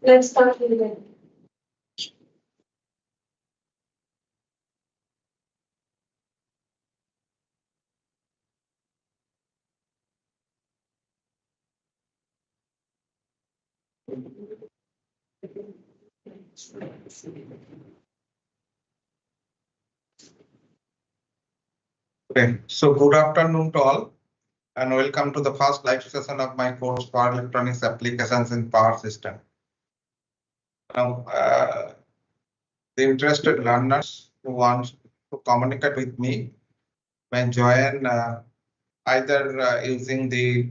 Let's start with it. Okay, so good afternoon to all, and welcome to the first live session of my course Power Electronics Applications in Power System. Now, the interested learners who want to communicate with me may join either using the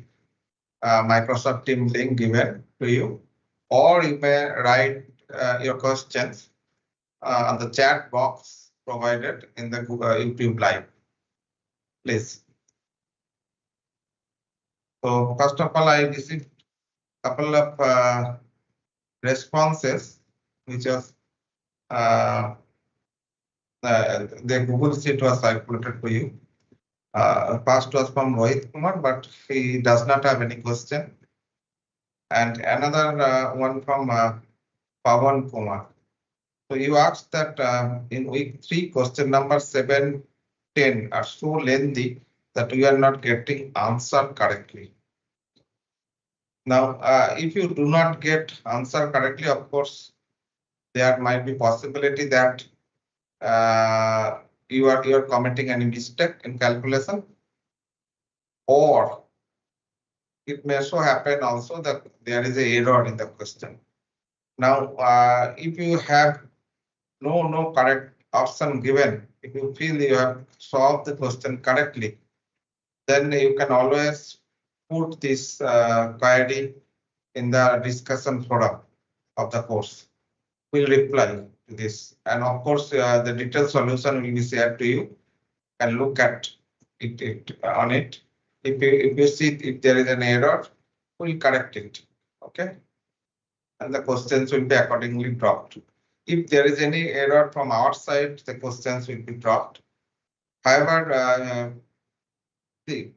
Microsoft Teams link given to you, or you may write your questions on the chat box provided in the YouTube Live. Please. So first of all, I received a couple of responses, which was the Google Sheet was circulated to you. First was from Rohit Kumar, but he does not have any question. And another one from Pawan Kumar. So you asked that in week 3, question number 7, 10 are so lengthy that we are not getting answer correctly. Now, if you do not get answer correctly, of course, there might be possibility that you are committing any mistake in calculation, or it may so happen also that there is an error in the question. Now, if you have no correct option given, if you feel you have solved the question correctly, then you can always put this query in the discussion forum of the course. We'll reply to this, and of course, the detailed solution will be shared to you. And look at it on it. If you see if there is an error, we'll correct it. Okay, and the questions will be accordingly dropped. If there is any error from our side, the questions will be dropped. However, there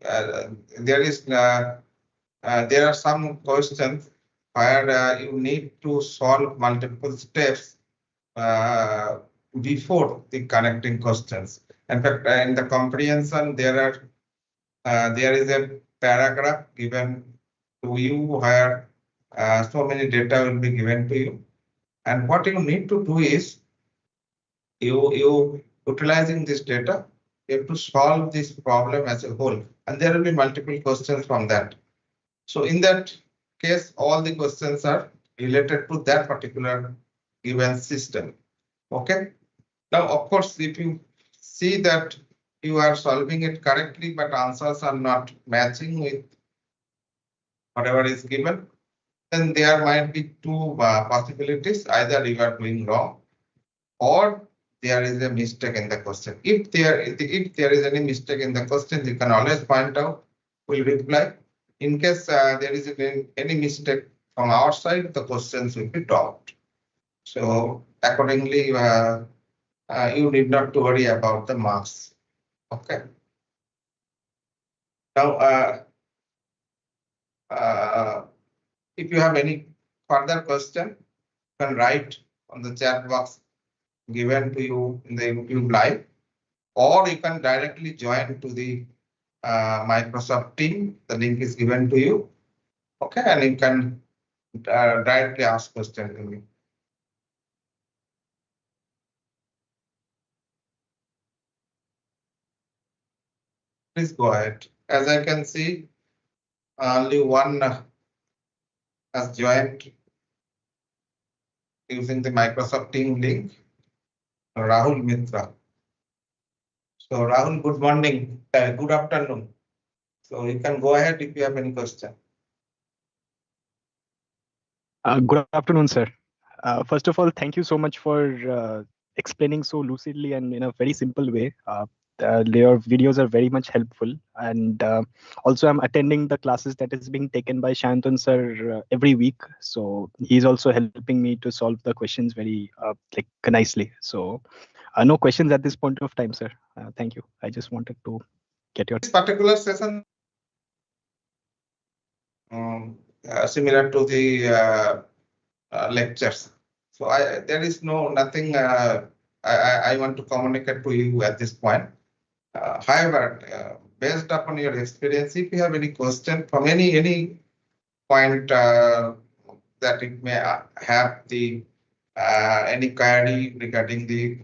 are some questions where you need to solve multiple steps before the connecting questions. In fact, in the comprehension, there is a paragraph given to you where so many data will be given to you, and what you need to do is you utilizing this data, you have to solve this problem as a whole, and there will be multiple questions from that. So in that case, all the questions are related to that particular given system. Okay. Now, of course, if you see that you are solving it correctly, but answers are not matching with whatever is given, then there might be two possibilities. Either you are doing wrong, or there is a mistake in the question. If there is any mistake in the question, you can always point out. We'll reply. In case there is any mistake from our side, the questions will be dropped. So accordingly, you need not to worry about the marks. Okay. Now, if you have any further question, you can write on the chat box given to you in the YouTube Live, or you can directly join to the Microsoft Team. The link is given to you. Okay, and you can directly ask questions to me. Please go ahead. As I can see, only one has joined using the Microsoft Team link, Rahul Mitra. So Rahul, good morning, good afternoon. So you can go ahead if you have any question. Good afternoon, sir. First of all, thank you so much for explaining so lucidly and in a very simple way. Your videos are very much helpful, and also I'm attending the classes that is being taken by Shantanu sir every week. So he's also helping me to solve the questions very nicely. So no questions at this point of time, sir. Thank you. I just wanted to get your. This particular session similar to the lectures. So there is nothing I want to communicate to you at this point. However, based upon your experience, if you have any question from any point that it may have the any query regarding the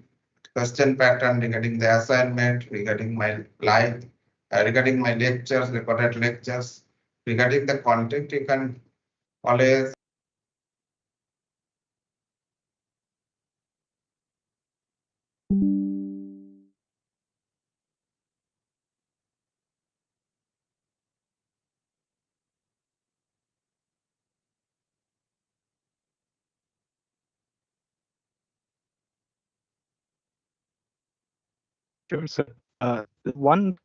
question pattern, regarding the assignment, regarding my live, regarding my lectures, recorded lectures, regarding the content, you can always Sure, sir. One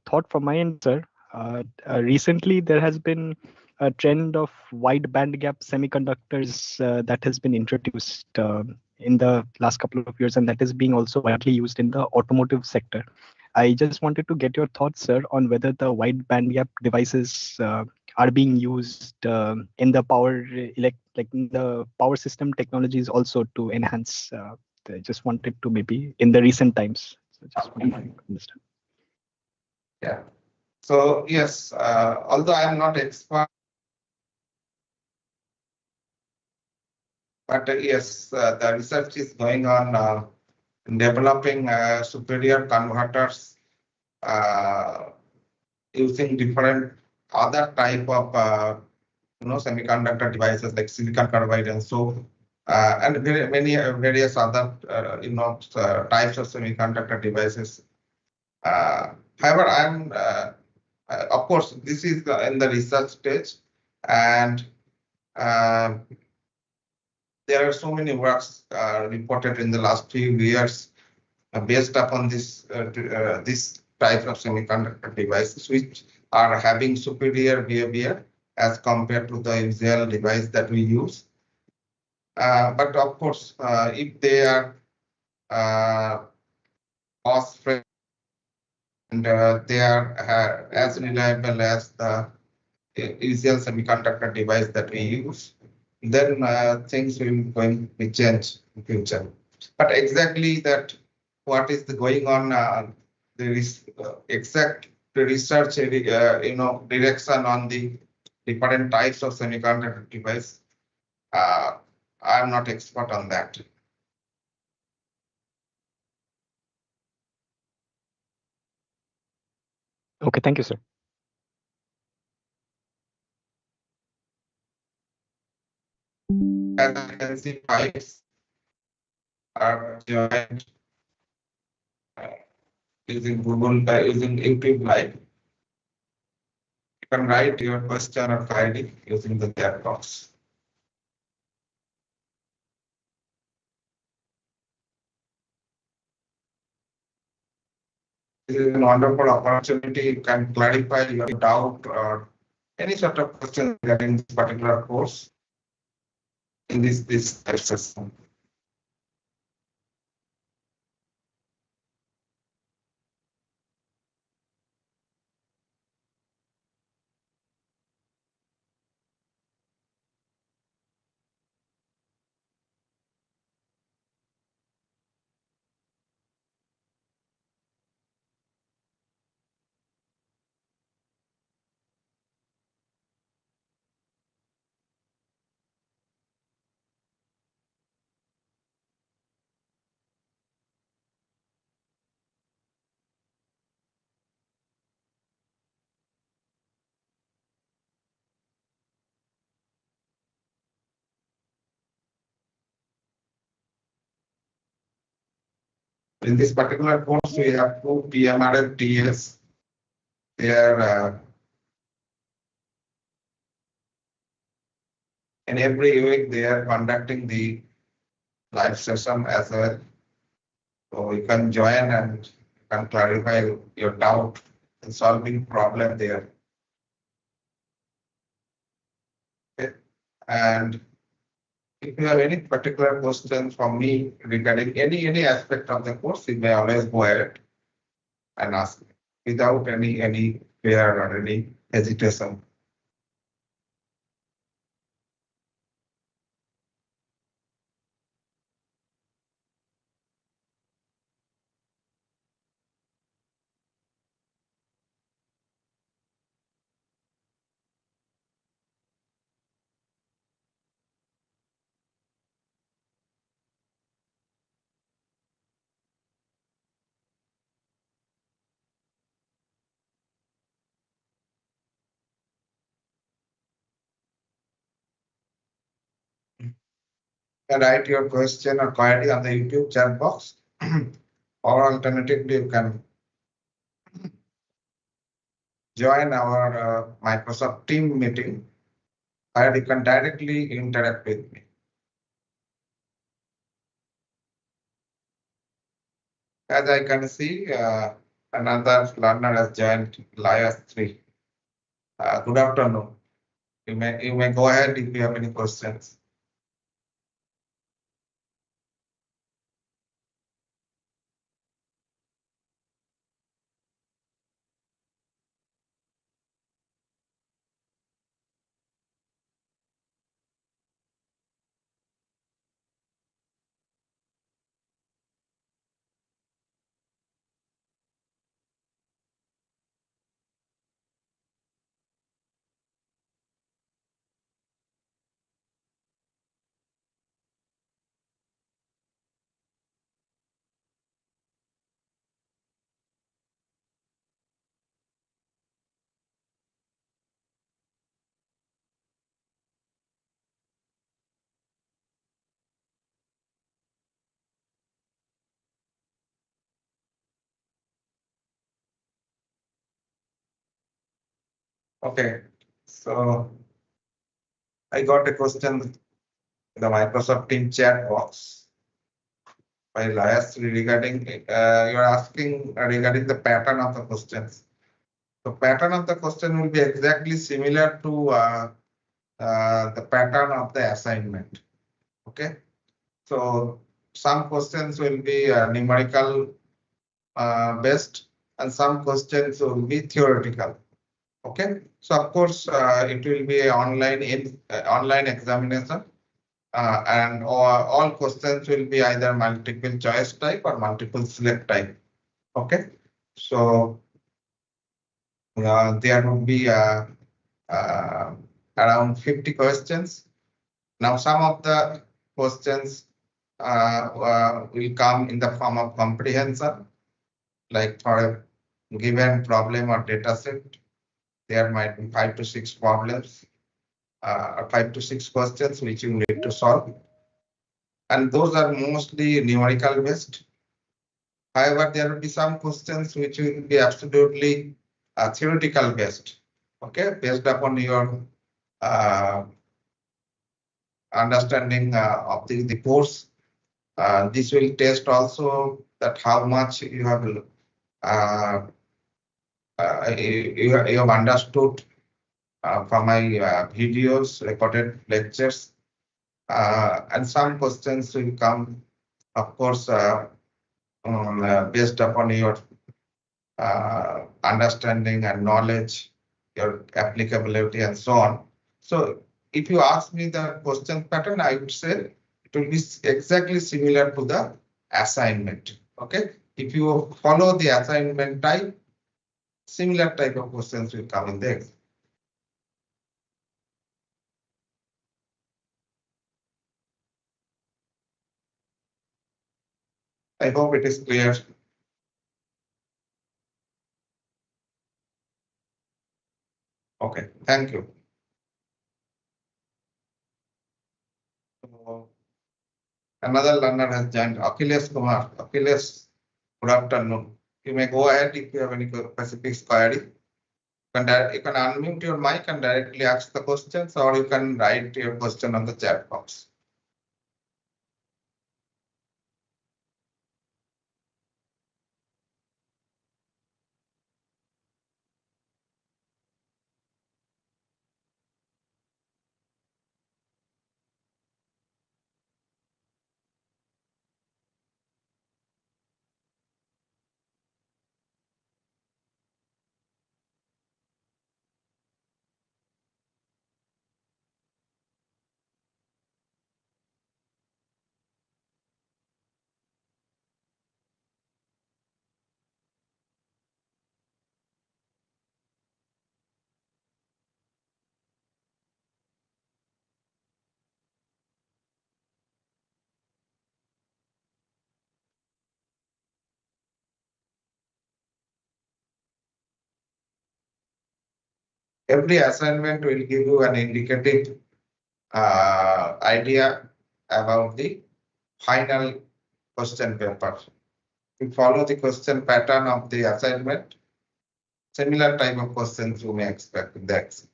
thought from my end, sir. Recently, there has been a trend of wide bandgap semiconductors that has been introduced in the last couple of years, and that is being also widely used in the automotive sector. I just wanted to get your thoughts, sir, on whether the wide bandgap devices are being used in the like in the power system technologies also to enhance. I just wanted to maybe in the recent times. So just wanted to understand. yeah. So yes, although I am not expert, but yes, the research is going on in developing superior converters using different other type of semiconductor devices like silicon carbide and so and many various other types of semiconductor devices. However, I'm of course this is in the research stage, and there are so many works reported in the last few years based upon this type of semiconductor devices, which are having superior behavior as compared to the usual device that we use. But of course, if they are cost free and they are as reliable as the usual semiconductor device that we use, then things will going to change in future. But exactly that, what is going on? There is exact research, direction on the different types of semiconductor device. I'm not expert on that. Okay, thank you, sir. As you can see, pipes are joined using Google, using YouTube Live. You can write your question or query using the chat box. This is a wonderful opportunity. You can clarify your doubt or any sort of question regarding this particular course in this session. In this particular course, we have two PMRF TS. They are and every week they are conducting the live session as well. So you can join and can clarify your doubt in solving problem there. Okay. And if you have any particular questions from me regarding any aspect of the course, you may always go ahead and ask me without any fear or any hesitation. write your question or query on the YouTube chat box, or alternatively, you can join our Microsoft team meeting, where you can directly interact with me. As I can see, another learner has joined Lias 3. Good afternoon. You may go ahead if you have any questions. Okay, so I got a question in the Microsoft Team chat box by Lias regarding you're asking regarding the pattern of the questions. The pattern of the question will be exactly similar to the pattern of the assignment. Okay, so some questions will be numerical based, and some questions will be theoretical. Okay, so of course it will be an online examination, and all questions will be either multiple choice type or multiple select type. Okay, so there will be around 50 questions. Now, some of the questions will come in the form of comprehension, like for a given problem or data set, there might be 5 to 6 problems, or 5 to 6 questions which you need to solve. And those are mostly numerical based. However, there will be some questions which will be absolutely theoretical based, okay, based upon your understanding of the course. This will test also that how much you have you have understood from my videos, recorded lectures, and some questions will come, of course, based upon your understanding and knowledge, your applicability, and so on. So if you ask me the question pattern, I would say it will be exactly similar to the assignment. Okay, if you follow the assignment type, similar type of questions will come in the exam. I hope it is clear. Okay, thank you. So, another learner has joined, Akhilesh Kumar. Akhilesh, good afternoon. You may go ahead if you have any specific query. You can unmute your mic and directly ask the questions, or you can write your question on the chat box. Every assignment will give you an indicative idea about the final question paper. We follow the question pattern of the assignment. Similar type of questions you may expect in the exam.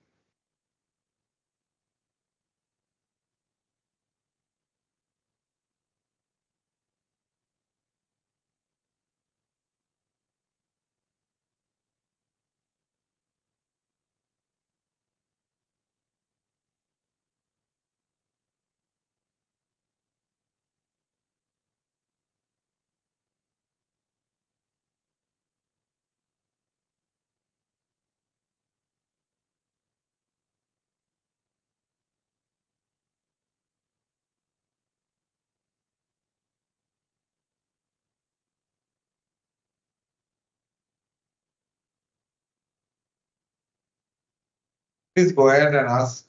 Please go ahead and ask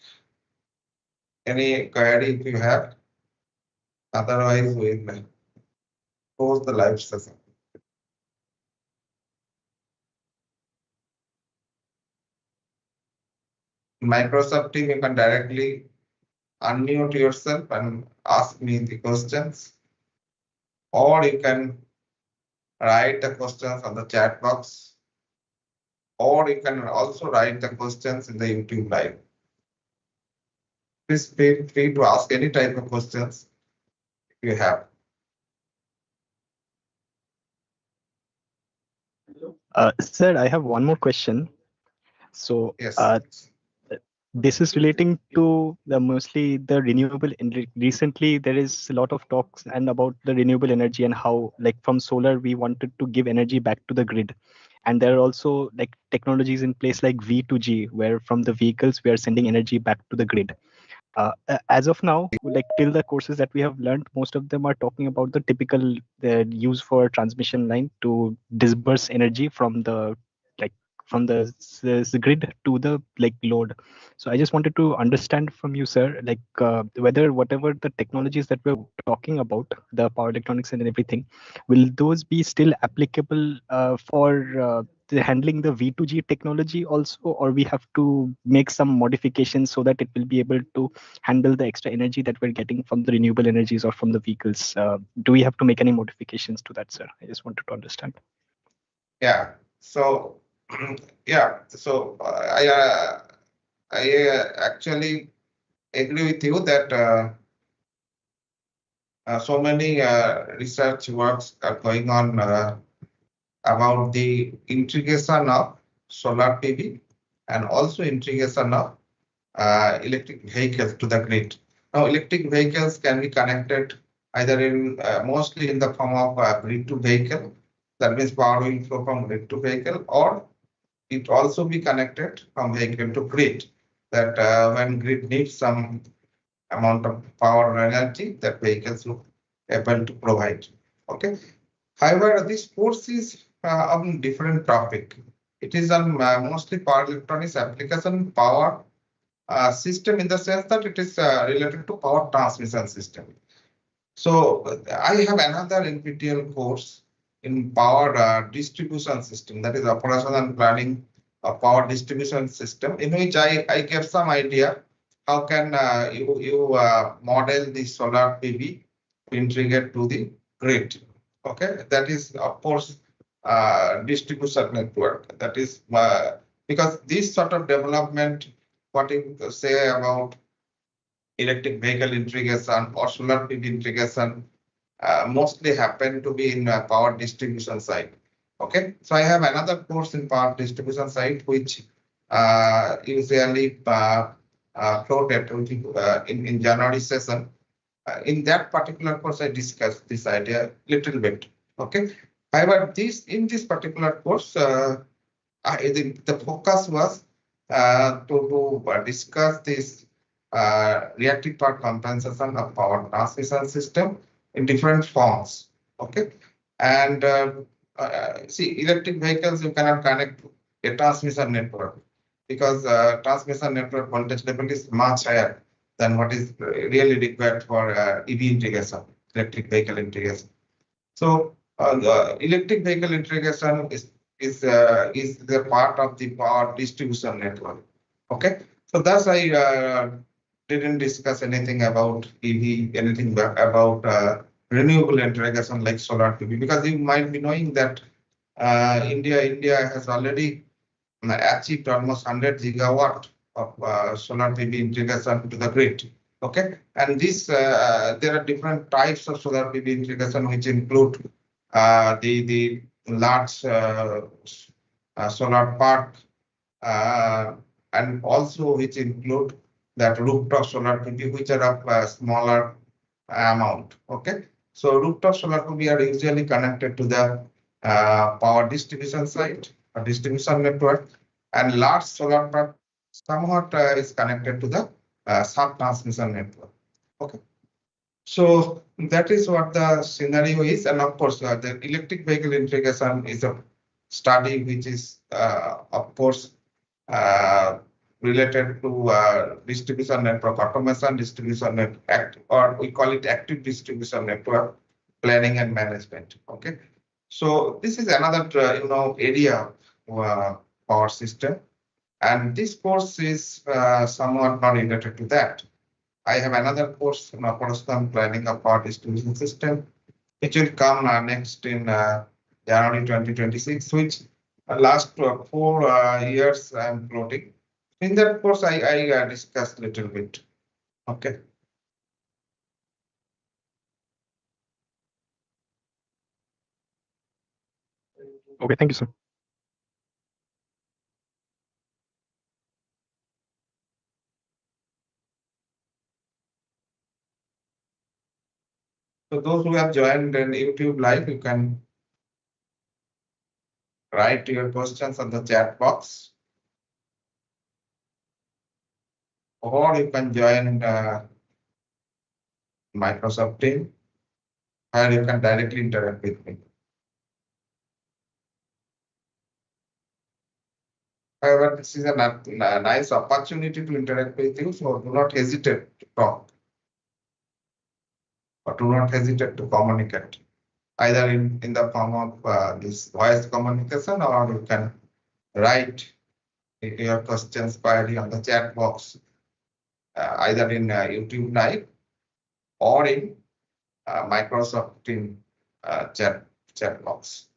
any query if you have. Otherwise, we will close the live session. Microsoft Team, you can directly unmute yourself and ask me the questions, or you can write the questions on the chat box, or you can also write the questions in the YouTube live. Please feel free to ask any type of questions you have. Sir, I have one more question. So Yes. This is relating to the mostly the renewable energy. Recently, there is a lot of talks and about the renewable energy and how, like from solar, we wanted to give energy back to the grid. And there are also like technologies in place like V2G, where from the vehicles we are sending energy back to the grid. As of now, like till the courses that we have learned, most of them are talking about the typical use for transmission line to disperse energy from the like from the grid to the like load. So I just wanted to understand from you, sir, like whether whatever the technologies that we're talking about, the power electronics and everything, will those be still applicable for handling the V2G technology also, or we have to make some modifications so that it will be able to handle the extra energy that we're getting from the renewable energies or from the vehicles? Do we have to make any modifications to that, sir? I just wanted to understand. Yeah. So yeah. So I actually agree with you that so many research works are going on about the integration of solar PV and also integration of electric vehicles to the grid. Now, electric vehicles can be connected either in mostly in the form of grid to vehicle. That means power will flow from grid to vehicle, or it also be connected from vehicle to grid. That when grid needs some amount of power or energy, that vehicles will able to provide. Okay. However, this course is on different topic. It is on mostly power electronics application power system, in the sense that it is related to power transmission system. So I have another NPTEL course in power distribution system, that is operation and planning of power distribution system, in which I gave some idea how can you model the solar PV to integrate to the grid. Okay, that is of course distribution network. That is because this sort of development, what you say about electric vehicle integration or solar PV integration, mostly happen to be in power distribution side. Okay, so I have another course in power distribution side, which usually floated in January session. In that particular course, I discussed this idea little bit. Okay, however, in this particular course, the focus was to discuss this reactive power compensation of power transmission system in different forms. Okay, and see, electric vehicles you cannot connect to a transmission network because transmission network voltage level is much higher than what is really required for EV integration, electric vehicle integration. So the electric vehicle integration is the part of the power distribution network. Okay, so thus I didn't discuss anything about EV, anything about renewable integration like solar PV, because you might be knowing that India has already achieved almost 100 gigawatt of solar PV integration to the grid. Okay, and this there are different types of solar PV integration which include the large solar park and also which include that rooftop solar PV, which are of smaller amount. Okay, so rooftop solar PV are usually connected to the power distribution side or distribution network, and large solar park somewhat is connected to the sub transmission network. Okay, so that is what the scenario is, and of course the electric vehicle integration is a study which is of course uh, related to distribution network automation, distribution network, or we call it active distribution network planning and management. Okay, so this is another area of power system, and this course is somewhat not related to that. I have another course on operational planning of power distribution system, which will come next in January 2026, which last 4 years I'm floating. In that course, I discussed a little bit. Okay. Okay, thank you, sir. So those who have joined in YouTube live, you can write your questions on the chat box, or you can join Microsoft Team, where you can directly interact with me. However, this is a nice opportunity to interact with you, so do not hesitate to talk, or do not hesitate to communicate, either in the form of this voice communication, or you can write your questions query on the chat box, either in YouTube Live or in Microsoft Team chat box.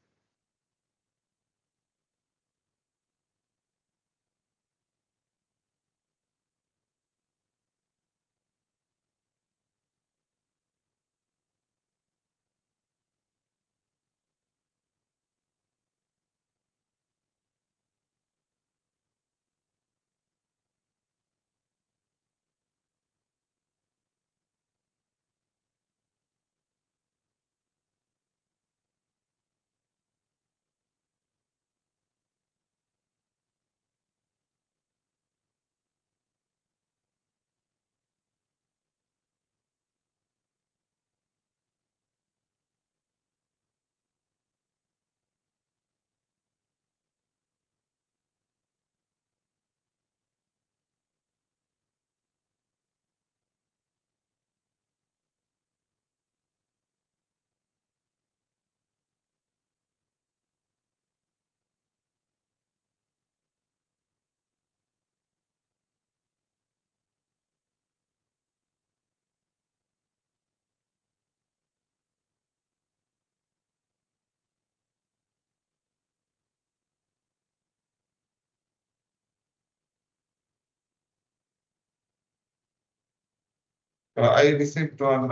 I received one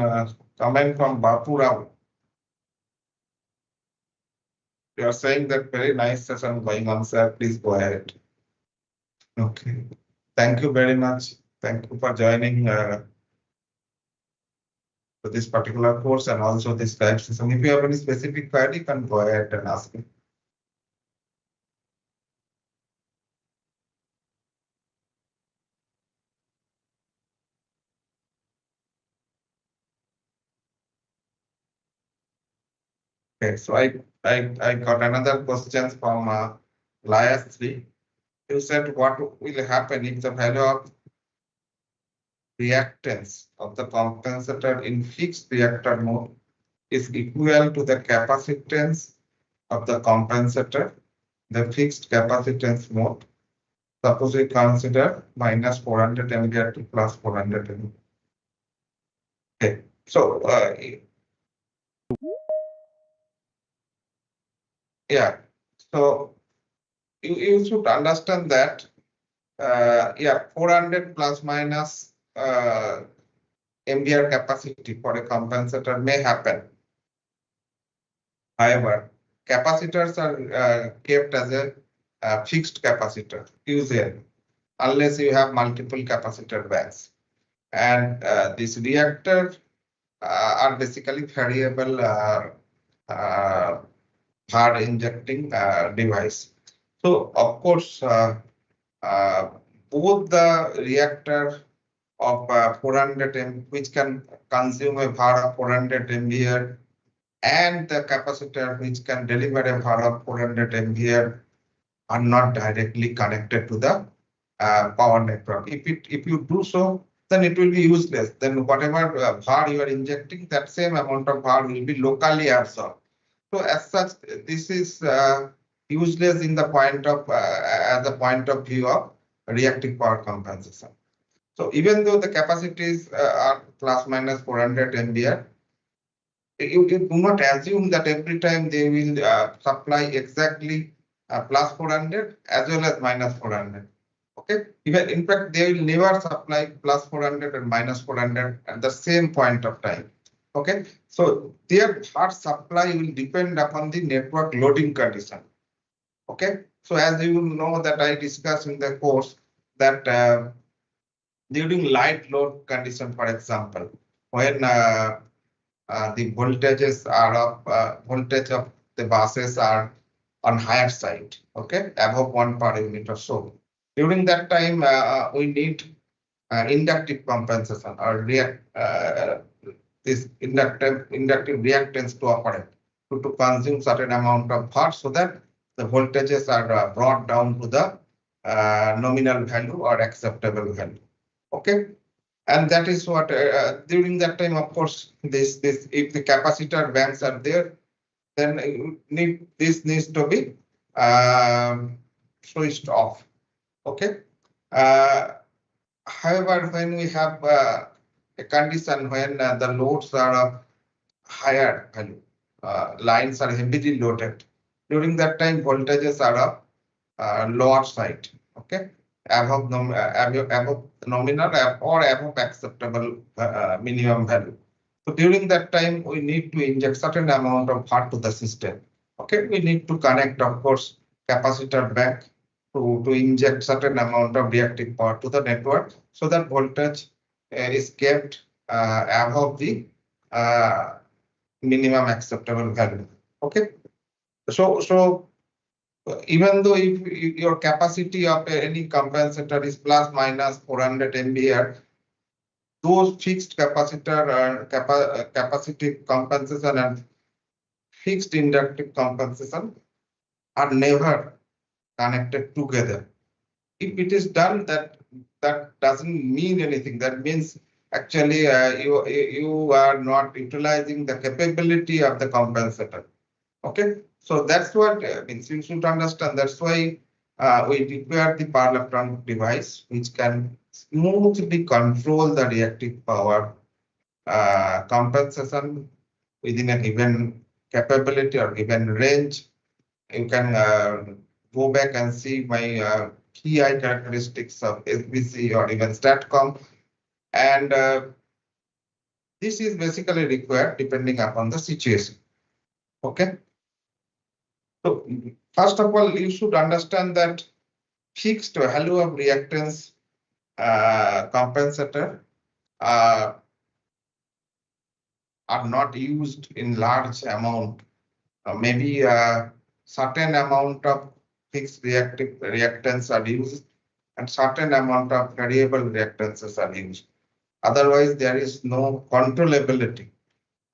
comment from Bapu Rao. You are saying that very nice session going on, sir. Please go ahead. Okay. Thank you very much. Thank you for joining to this particular course and also this live session. If you have any specific query, you can go ahead and ask me. Okay, so I got another question from Layasri. You said what will happen if the value of reactance of the compensator in fixed reactor mode is equal to the capacitance of the compensator, the fixed capacitance mode. Suppose we consider minus 400 MVAR to plus 400 MVAR. Okay, so yeah, so you should understand that yeah, 400 plus minus MVAR capacity for a compensator may happen. However, capacitors are kept as a fixed capacitor usually, unless you have multiple capacitor banks. And this reactor are basically variable hard injecting device. So of course, both the reactor of 400 M, which can consume a power of 400 MVAR, and the capacitor which can deliver a power of 400 MVAR are not directly connected to the power network. If you do so, then it will be useless. Then whatever power you are injecting, that same amount of power will be locally absorbed. So as such, this is useless in the point of as a point of view of reactive power compensation. So even though the capacities are plus minus 400 MVAR, you do not assume that every time they will supply exactly plus 400 as well as minus 400. Okay, even in fact they will never supply plus 400 and minus 400 at the same point of time. Okay, so their power supply will depend upon the network loading condition. Okay, so as you know that I discussed in the course that during light load condition, for example, when the voltages are of voltage of the buses are on higher side, okay, above 1 per unit or so. During that time, we need inductive compensation or this inductive reactance to operate to consume certain amount of power so that the voltages are brought down to the nominal value or acceptable value. Okay, and that is what during that time, of course, this if the capacitor banks are there, then this needs to be switched off. Okay. However, when we have a condition when the loads are of higher value, lines are heavily loaded, during that time voltages are of lower side. Okay, above nominal or above acceptable minimum value. So during that time, we need to inject certain amount of power to the system. Okay, we need to connect, of course, capacitor bank to inject certain amount of reactive power to the network so that voltage is kept above the minimum acceptable value. Okay, so even though if your capacity of any compensator is plus minus 400 MVAR, those fixed capacitor capacitive compensation and fixed inductive compensation are never connected together. If it is done, that doesn't mean anything. That means actually you are not utilizing the capability of the compensator. Okay, so that's what means you should understand. That's why we require the power electronic device which can smoothly control the reactive power compensation within a given capability or given range. You can go back and see my key characteristics of SBC or even STATCOM, and this is basically required depending upon the situation. Okay. So first of all, you should understand that fixed value of reactance compensator are not used in large amount. Maybe a certain amount of fixed reactance are used and certain amount of variable reactances are used. Otherwise, there is no controllability.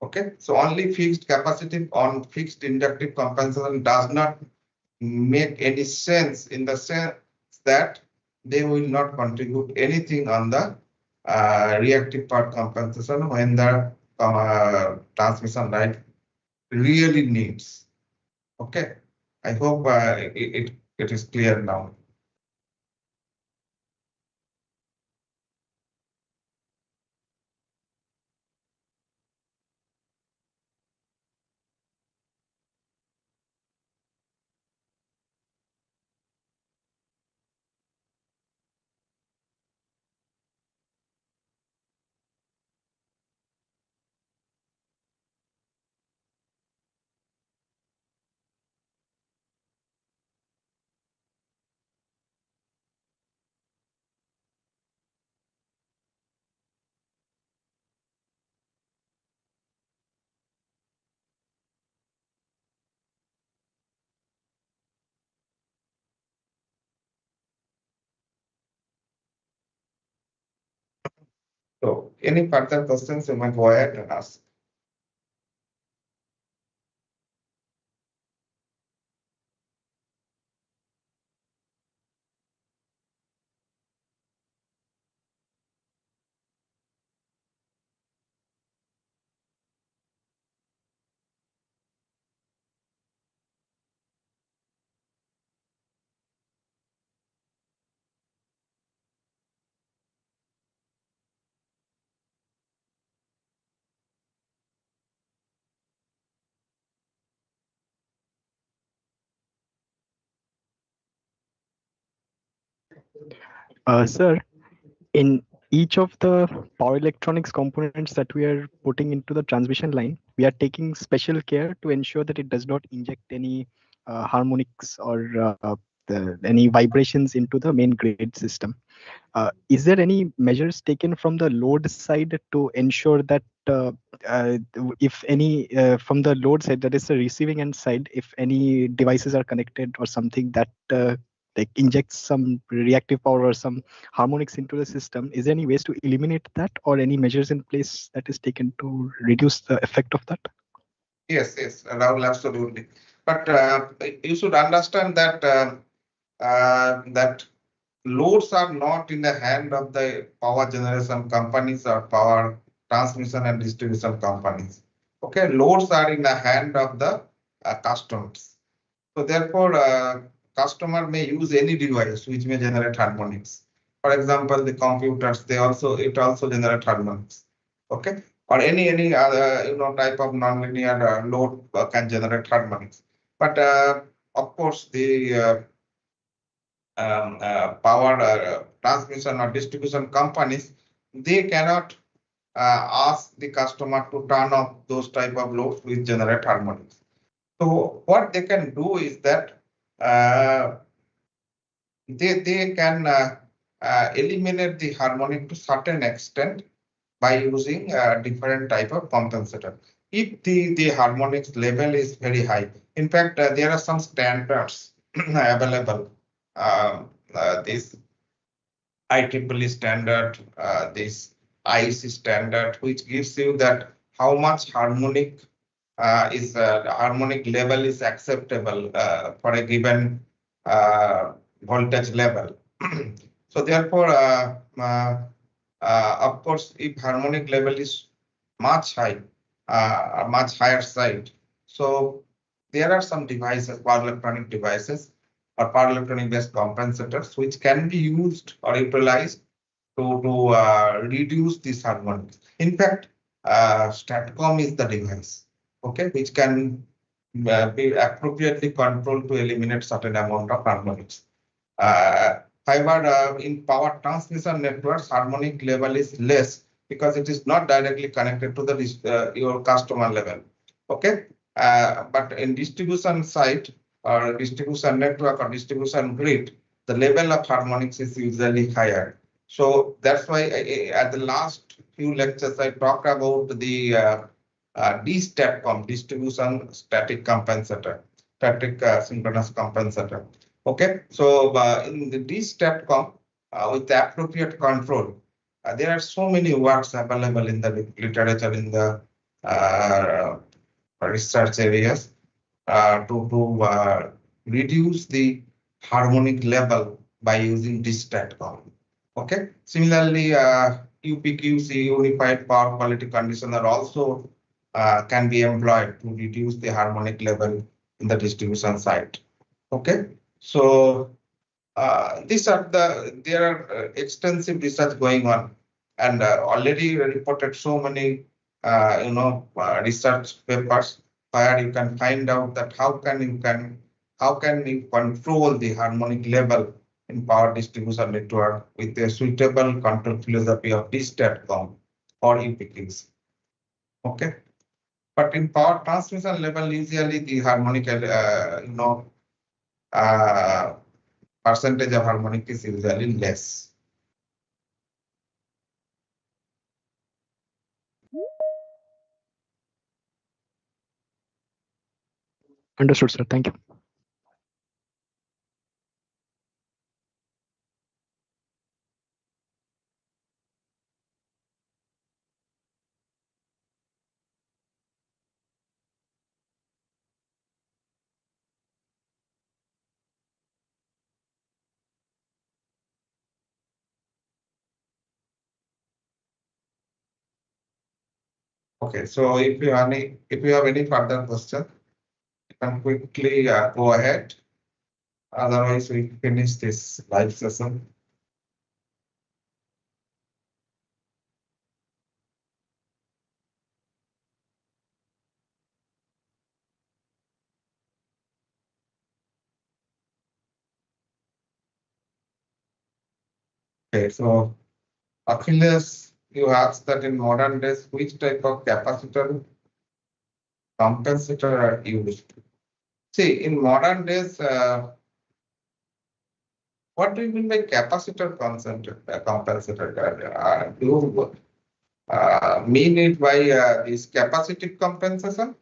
Okay, so only fixed capacitive on fixed inductive compensation does not make any sense in the sense that they will not contribute anything on the reactive part compensation when the transmission line really needs. Okay, I hope it is clear now. So any further questions, you might go ahead and ask. Sir, in each of the power electronics components that we are putting into the transmission line, we are taking special care to ensure that it does not inject any harmonics or any vibrations into the main grid system. Is there any measures taken from the load side to ensure that if any from the load side, that is the receiving end side, if any devices are connected or something that like injects some reactive power or some harmonics into the system, is there any ways to eliminate that or any measures in place that is taken to reduce the effect of that? Yes, yes, Rahul, absolutely. But you should understand that that loads are not in the hand of the power generation companies or power transmission and distribution companies. Okay, loads are in the hand of the customers. So therefore, customer may use any device which may generate harmonics. For example, the computers, it also generate harmonics. Okay, or any other type of nonlinear load can generate harmonics. But of course, the power transmission or distribution companies, they cannot ask the customer to turn off those type of loads which generate harmonics. So what they can do is that uh, they can eliminate the harmonic to certain extent by using different type of compensator. If the harmonics level is very high, in fact, there are some standards available. This IEEE standard, this IEC standard, which gives you that how much harmonic harmonic level is acceptable for a given voltage level. So therefore, of course, if harmonic level is much much higher side, so there are some devices, power electronic devices or power electronic based compensators, which can be used or utilized to reduce this harmonics. In fact, STATCOM is the device, okay, which can be appropriately controlled to eliminate certain amount of harmonics. However, in power transmission networks, harmonic level is less because it is not directly connected to the your customer level. Okay, but in distribution side or distribution network or distribution grid, the level of harmonics is usually higher. So that's why at the last few lectures I talked about the DSTATCOM, distribution static compensator, static synchronous compensator. Okay, so in the DSTATCOM, with the appropriate control, there are so many works available in the literature in the research areas to reduce the harmonic level by using DSTATCOM. Okay, similarly, UPQC, Unified Power Quality Conditioner, also can be employed to reduce the harmonic level in the distribution site. Okay, so there are extensive research going on, and already reported so many research papers where you can find out that how can we control the harmonic level in power distribution network with a suitable control philosophy of DSTATCOM or UPQs. Okay, but in power transmission level, usually the harmonic uh, percentage of harmonic is usually less. Understood, sir. Thank you. Okay, so if you have any further question, you can quickly go ahead. Otherwise, we finish this live session. Okay, so Achilles, you asked that in modern days, which type of capacitor compensator are used? See, in modern days, what do you mean by capacitor compensator? Do you mean it by this capacitive compensation?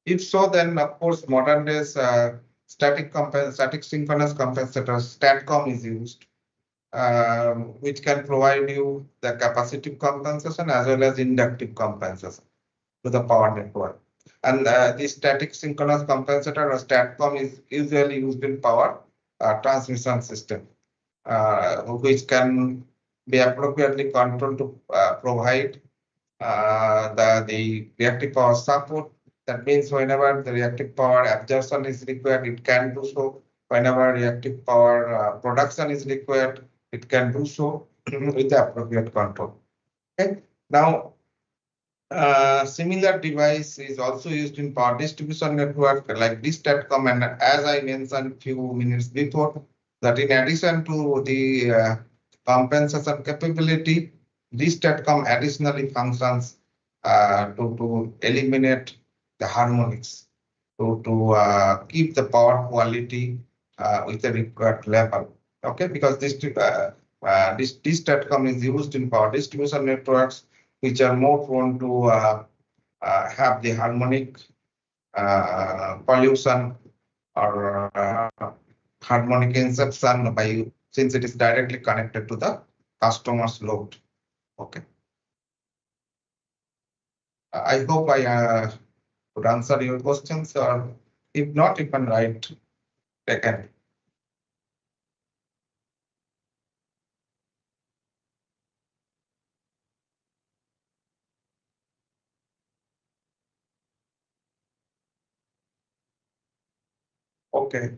If so, then of course, modern days static synchronous compensator STATCOM is used, which can provide you the capacitive compensation as well as inductive compensation to the power network. And the static synchronous compensator or STATCOM is usually used in power transmission system, which can be appropriately controlled to provide the reactive power support. That means whenever the reactive power absorption is required, it can do so. Whenever reactive power production is required, it can do so with the appropriate control. Okay. Now, similar device is also used in power distribution network like this STATCOM, and as I mentioned few minutes before, that in addition to the compensation capability, this STATCOM additionally functions to eliminate the harmonics, to keep the power quality with the required level. Okay, because this STATCOM is used in power distribution networks, which are more prone to have the harmonic pollution or harmonic inception by, since it is directly connected to the customer's load. Okay. I hope I could answer your questions, or if not, you can write again. Okay.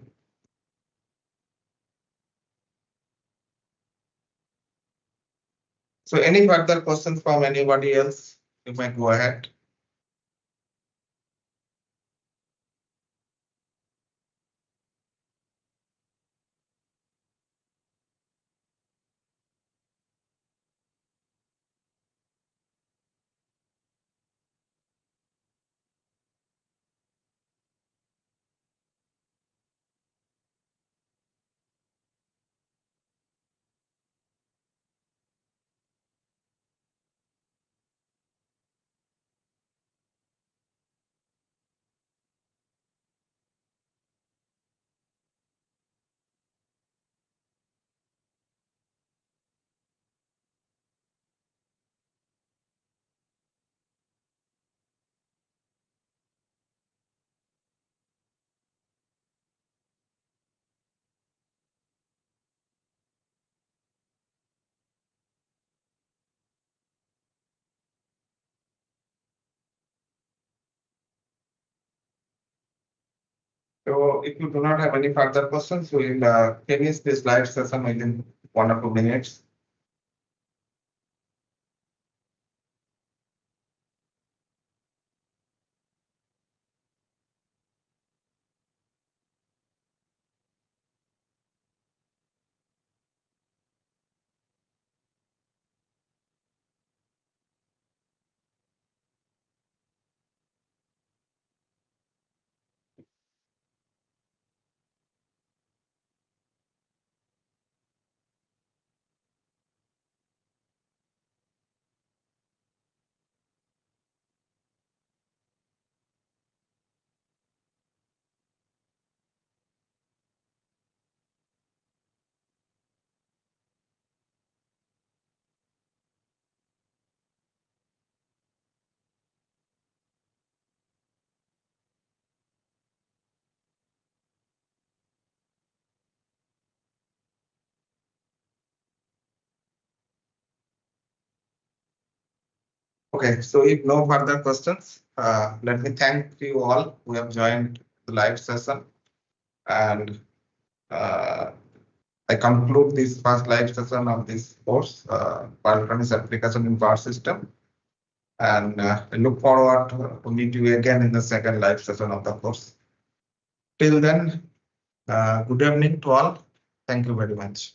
So any further questions from anybody else? You may go ahead. So if you do not have any further questions, we will finish this live session within 1 or 2 minutes. Okay, so if no further questions, let me thank you all who have joined the live session, and I conclude this first live session of this course, Pyrotonics application in power system, and I look forward to meet you again in the second live session of the course. Till then, good evening to all. Thank you very much.